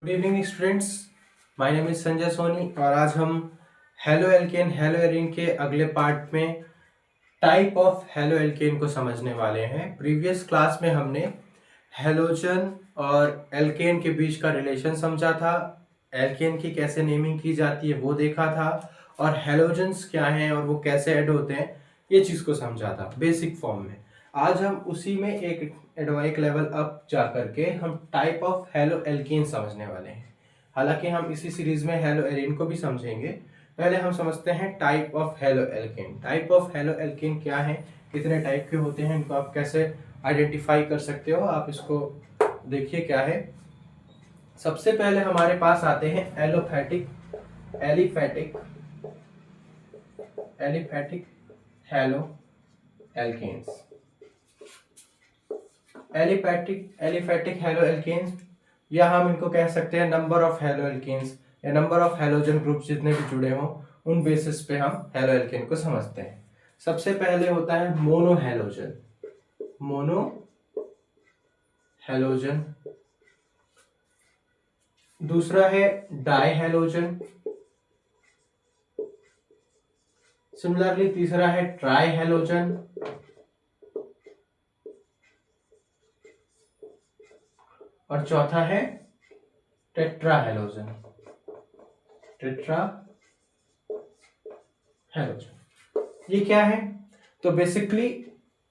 Good evening students. My name is Sanjay Soni और आज हम हेलो एल्केन हेलो एरीन के अगले पार्ट में टाइप ऑफ हेलो एल्केन को समझने वाले हैं। प्रीवियस क्लास में हमने हेलोजन और एल्केन के बीच का रिलेशन समझा था, एल्केन की कैसे नेमिंग की जाती है वो देखा था, और हेलोजन्स क्या हैं और वो कैसे ऐड होते हैं ये चीज़ को समझा था बेसिक फॉर्म में। आज हम उसी में एक लेवल अप जा करके हम टाइप ऑफ हेलो एल्केन समझने वाले हैं। हालांकि हम इसी सीरीज में हेलो एरीन को भी समझेंगे। पहले हम समझते हैं type of halo alkane. Type of halo alkane क्या है, कितने टाइप के होते हैं, इनको आप कैसे आइडेंटिफाई कर सकते हो, आप इसको देखिए क्या है। सबसे पहले हमारे पास आते हैं aliphatic haloalkanes. Aliphatic haloalkanes, या हम इनको कह सकते हैं नंबर ऑफ हेलो एल्केन्स या नंबर ऑफ हेलोजन ग्रुप्स जितने भी जुड़े हों उन बेसिस पे हम हेलो एल्केन को समझते हैं। सबसे पहले होता है मोनो हेलोजन, दूसरा है डाई हेलोजन, सिमिलरली तीसरा है ट्राई हेलोजन, और चौथा है टेट्रा हेलोजन। ये क्या है? तो बेसिकली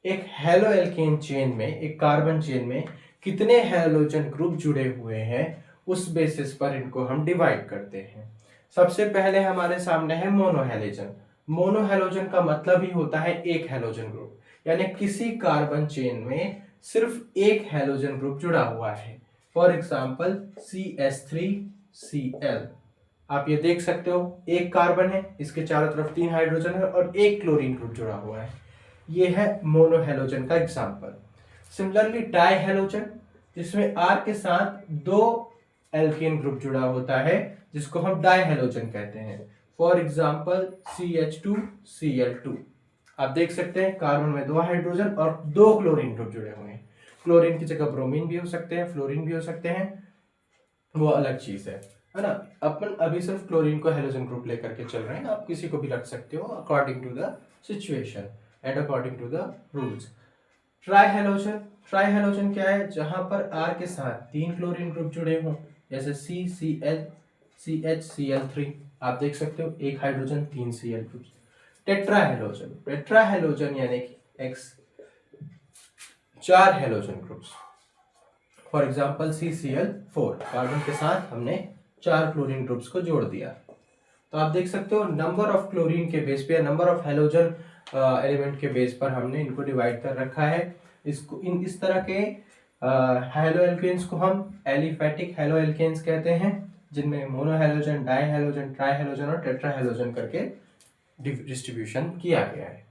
एक हेलो एल्केन चेन में, एक कार्बन चेन में कितने हेलोजन ग्रुप जुड़े हुए हैं उस बेसिस पर इनको हम डिवाइड करते हैं। सबसे पहले हमारे सामने है मोनोहेलोजन। मोनोहेलोजन का मतलब ही होता है एक हेलोजन ग्रुप, यानी किसी कार्बन चेन में सिर्फ एक हेलोजन ग्रुप जुड़ा हुआ है। फॉर एग्जाम्पल CH3Cl, आप ये देख सकते हो एक कार्बन है, इसके चारों तरफ 3 हाइड्रोजन है और एक क्लोरीन ग्रुप जुड़ा हुआ है। ये है मोनोहेलोजन का एग्जांपल। सिमिलरली डाई हेलोजन, जिसमें R के साथ 2 एल्केन ग्रुप जुड़ा होता है, जिसको हम डाई हेलोजन कहते हैं। फॉर एग्जांपल CH2Cl2, आप देख सकते हैं कार्बन में 2 हाइड्रोजन और 2 क्लोरीन ग्रुप जुड़े हुए हैं। क्लोरीन की जगह ब्रोमीन भी हो सकते हैं, फ्लोरीन भी हो सकते हैं, वो अलग चीज है ना। अपन अभी सिर्फ क्लोरीन को हेलोजन ग्रुप लेकर के चल रहे हैं, आप किसी को भी रख सकते हो according to the situation and according to the rules. Trihalogen क्या है? जहां पर R के साथ 3 क्लोरीन ग्रुप जुड़े हों, जैसे CCl CHCl3, आप देख सकते हो एक hydrogen 3 Cl group. Tetra halogen यानी कि X 4 halogen groups. For example CCl4, carbon के साथ हमने 4 क्लोरीन ग्रुप्स को जोड़ दिया। तो आप देख सकते हो नंबर ऑफ क्लोरीन के बेस पे या नंबर ऑफ हेलोजन एलिमेंट के बेस पर हमने इनको डिवाइड कर रखा है। इस तरह के हेलो एल्केन्स को हम एलिफैटिक हेलो एल्केन्स कहते हैं, जिनमें mono halogen, die halogen, try halogen और टेट्रा हेलोजन करके डिस्ट्रीब्यूशन किया गया है।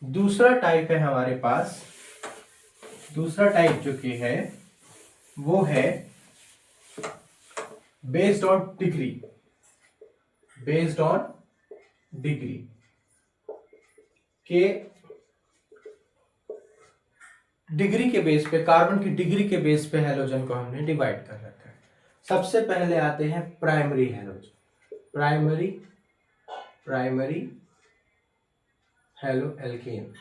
दूसरा टाइप है हमारे पास, दूसरा टाइप जो कि है वो है बेस्ड ऑन डिग्री के डिग्री के बेस पे, कार्बन की डिग्री के बेस पे हेलोजन को हमने डिवाइड कर रखा है। सबसे पहले आते हैं primary halogen, primary halo alkane.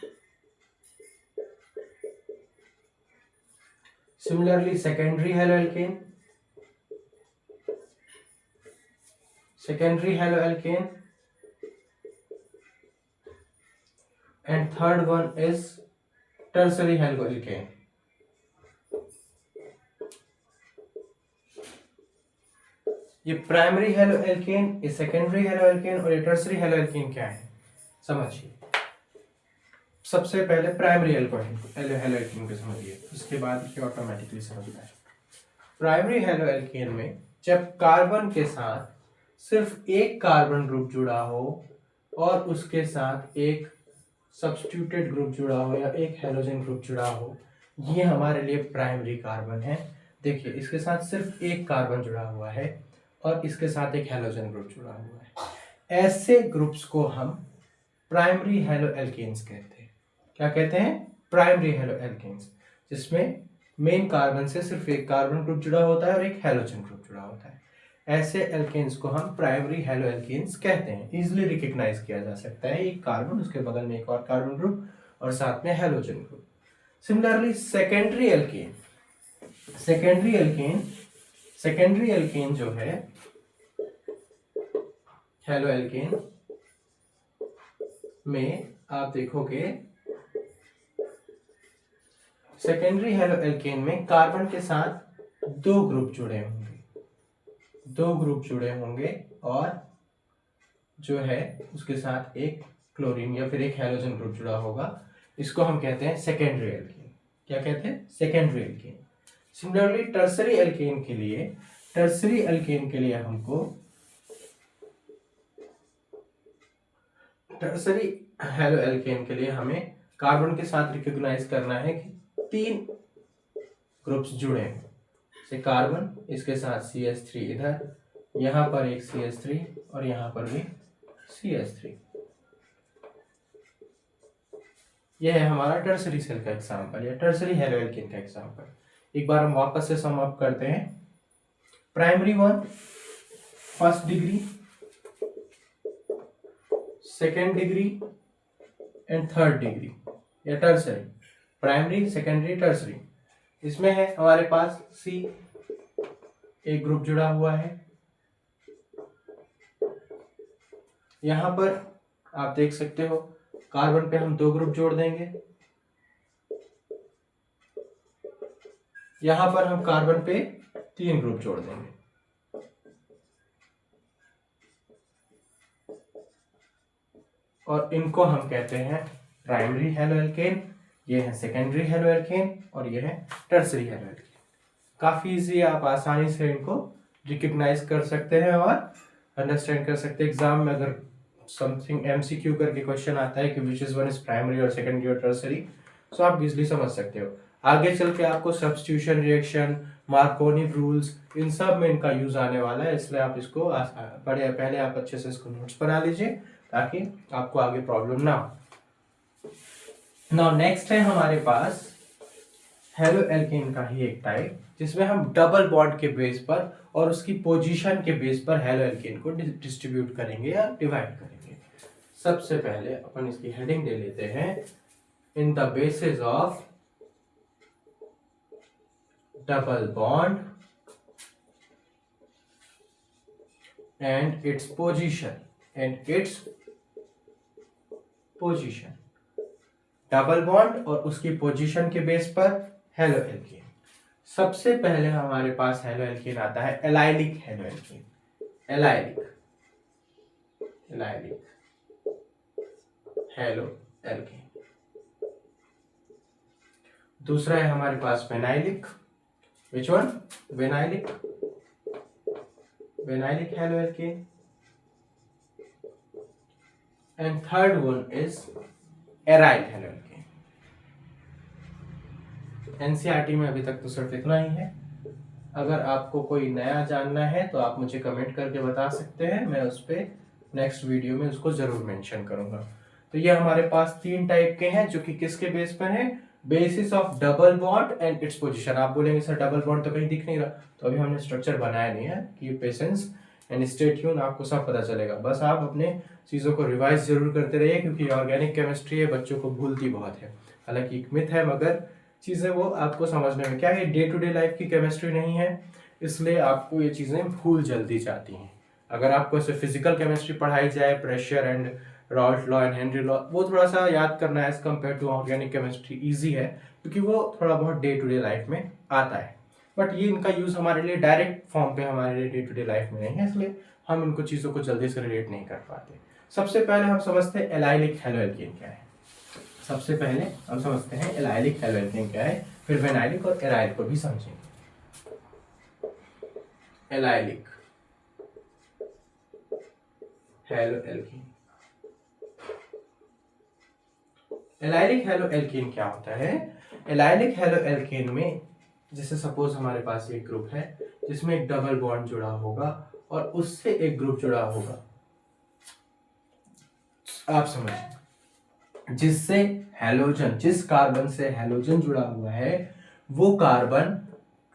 Similarly secondary halo alkane, and third one is tertiary halo alkane. ये प्राइमरी हेलो एल्केन, ये सेकेंडरी हेलो एल्केन और ये टर्सरी हेलो एल्केन क्या है समझिए। सबसे पहले प्राइमरी हेलो एल्केन को समझिए, उसके बाद ये ऑटोमेटिकली समझ में आएगा। प्राइमरी हेलो एल्केन में जब कार्बन के साथ सिर्फ एक कार्बन ग्रुप जुड़ा हो और उसके साथ एक सब्स्टिट्यूटेड ग्रुप जुड़ा हो या एक हेलोजन ग्रुप जुड़ा हो, ये हमारे लिए प्राइमरी कार्बन है। देखिए इसके साथ सिर्फ एक कार्बन जुड़ा हुआ है और इसके साथ एक हेलोजन ग्रुप जुड़ा हुआ है। ऐसे ग्रुप्स को हम प्राइमरी हेलो एल्केन्स कहते हैं। क्या कहते हैं? प्राइमरी हेलो एल्केन्स, जिसमें मेन कार्बन से सिर्फ एक कार्बन ग्रुप जुड़ा होता है और एक हेलोजन ग्रुप जुड़ा जुड़ा होता है। ऐसे एल्केन्स को हम प्राइमरी हेलो एल्केन्स कहते हैं। इजिली रिकग्नाइज किया जा सकता है, एक कार्बन, उसके बगल में एक और कार्बन ग्रुप और साथ में halogen group. Similarly secondary alkane, secondary alkane जो है हेलो एल्केन में आप देखोगे, सेकेंडरी हेलो एल्केन में कार्बन के साथ दो ग्रुप जुड़े होंगे और जो है उसके साथ एक क्लोरीन या फिर एक हेलोजन ग्रुप जुड़ा होगा। इसको हम कहते हैं सेकेंडरी एल्केन। क्या कहते हैं? Secondary alkane. Similarly tertiary alkane के लिए हमको टर्सरी हेलो एल्केन के लिए हमें कार्बन के साथ रिकॉग्नाइज करना है कि 3 ग्रुप्स जुड़े हैं। से कार्बन, इसके साथ CH3 इधर, यहां पर एक CH3 और यहां पर भी CH3। यह है हमारा टर्सरी सेल का एग्जांपल या टर्सरी हेलो एल्केन का एग्जांपल। एक बार हम वापस से सम अप करते हैं। Primary one, first degree, second degree and third degree या टर्सरी। Primary, secondary, tertiary. इसमें है हमारे पास C, एक ग्रुप जुड़ा हुआ है। यहां पर आप देख सकते हो कार्बन पे हम 2 ग्रुप जोड़ देंगे। यहां पर हम कार्बन पे 3 ग्रुप जोड़ देंगे। और इनको हम कहते हैं प्राइमरी हेलो एल्केन, ये है सेकेंडरी हेलो एल्केन और ये है टर्सरी हेलो एल्केन। काफी इजी, आप आसानी से इनको रिकग्नाइज कर सकते हैं और अंडरस्टैंड कर सकते हैं। एग्जाम में अगर समथिंग MCQ करके क्वेश्चन आता है कि which is one is primary और सेकेंडरी और टर्सरी, तो आप इजिली समझ सकते हो। आगे चल के आपको सब्स्टिट्यूशन रिएक्शन, मार्कोनी रूल्स, इन सब में इनका यूज आने वाला है, इसलिए आप इसको पहले आप अच्छे से इसको नोट्स बना लीजिए ताकि आपको आगे प्रॉब्लम ना हो। नाउ नेक्स्ट है हमारे पास हेलो एल्केन का ही एक टाइप, जिसमें हम डबल बॉन्ड के बेस पर और उसकी पोजीशन के बेस पर हेलो एल्केन को डिस्ट्रीब्यूट करेंगे या डिवाइड करेंगे। सबसे पहले अपन इसकी हेडिंग ले लेते हैं, in the basis of double bond and its position double bond और उसकी पोजीशन के बेस पर हेलो एल्केन। सबसे पहले हमारे पास हेलो एल्केन आता है allylic halo alkane. Allylic halo alkane. दूसरा है हमारे पास vinylic. Which one? Vinylic halo alkane. And third one is aryl halo alkane. NCERT में अभी तक तो सिर्फ इतना ही है। अगर आपको कोई नया जानना है तो आप मुझे कमेंट करके बता सकते हैं, मैं उस पर नेक्स्ट वीडियो में उसको जरूर मेंशन करूंगा। तो ये हमारे पास 3 टाइप के हैं जो कि किसके बेस पर है? Basis of double bond and its position. आप बोलेंगे सर डबल बॉन्ड तो कहीं दिख नहीं रहा, तो अभी हमने स्ट्रक्चर बनाया नहीं है कि पेशेंस एंड स्टे ट्यून, आपको सब पता चलेगा। बस आप अपने चीज़ों को रिवाइज जरूर करते रहिए, क्योंकि ऑर्गेनिक केमिस्ट्री है, बच्चों को भूलती बहुत है। हालांकि एक मिथ है, मगर चीज़ें वो आपको समझने में क्या है, डे टू डे लाइफ की केमिस्ट्री नहीं है, इसलिए आपको ये चीज़ें भूल जल्दी जाती हैं। अगर आपको ऐसे फिजिकल केमिस्ट्री पढ़ाई जाए, pressure and Raoult law and Henry law, वो थोड़ा सा याद करना as compare to organic chemistry easy है, क्योंकि वो थोड़ा बहुत डे टू डे लाइफ में आता है। बट ये इनका यूज़ हमारे लिए डायरेक्ट फॉर्म पे हमारे लिए डे टू डे लाइफ में नहीं है, इसलिए हम इनको चीज़ों को जल्दी से रिलेट नहीं कर पाते। सबसे पहले हम समझते हैं एलाइलिक हेलो एल्केन क्या है। सबसे पहले हम समझते हैं एलाइलिक हेलो एल्केन क्या है, फिर वेनाइलिक और एराइल को भी समझेंगे। Allylic halo alkane. Allylic halo alkene क्या होता है? एलाइलिक हेलो एल्केन में जैसे सपोज हमारे पास एक ग्रुप है जिसमें एक डबल बॉन्ड जुड़ा होगा और उससे एक ग्रुप जुड़ा होगा, आप समझ, जिससे हेलोजन, जिस कार्बन से हेलोजन जुड़ा हुआ है वो कार्बन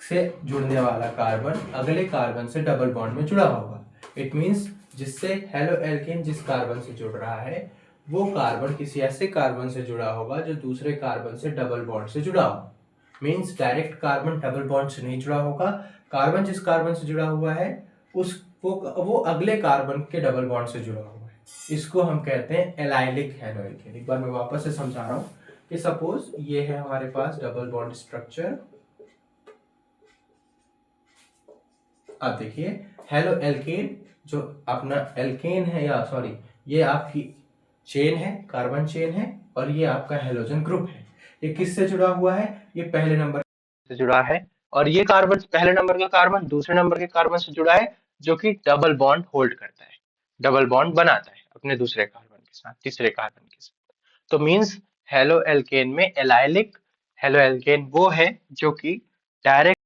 से जुड़ने वाला कार्बन अगले कार्बन से डबल बॉन्ड में जुड़ा होगा। इट मीन्स जिससे हेलो एल्केन जिस कार्बन से जुड़ रहा है वो कार्बन किसी ऐसे कार्बन से जुड़ा होगा जो दूसरे कार्बन से डबल बॉन्ड से जुड़ा हो। Means direct carbon double bond से नहीं जुड़ा होगा, कार्बन जिस कार्बन से जुड़ा हुआ है वो अगले कार्बन के डबल बॉन्ड से जुड़ा हुआ है। इसको हम कहते हैं एलाइलिक हेलो एल्केन। एक बार मैं वापस से समझा रहा हूँ कि सपोज ये है हमारे पास डबल बॉन्ड स्ट्रक्चर। अब देखिए हेलो एल्केन जो अपना एल्केन है, या सॉरी ये आपकी चेन है, कार्बन चेन है, और ये आपका हेलोजन ग्रुप है। ये किससे जुड़ा हुआ है? ये पहले नंबर से जुड़ा है, और ये कार्बन पहले नंबर का कार्बन दूसरे नंबर के कार्बन से जुड़ा है जो कि डबल बॉन्ड होल्ड करता है, डबल बॉन्ड बनाता है अपने दूसरे कार्बन के साथ, तीसरे कार्बन के साथ। तो मीन्स हेलो एल्केन में एलाइलिक हेलो एल्केन वो है जो कि डायरेक्ट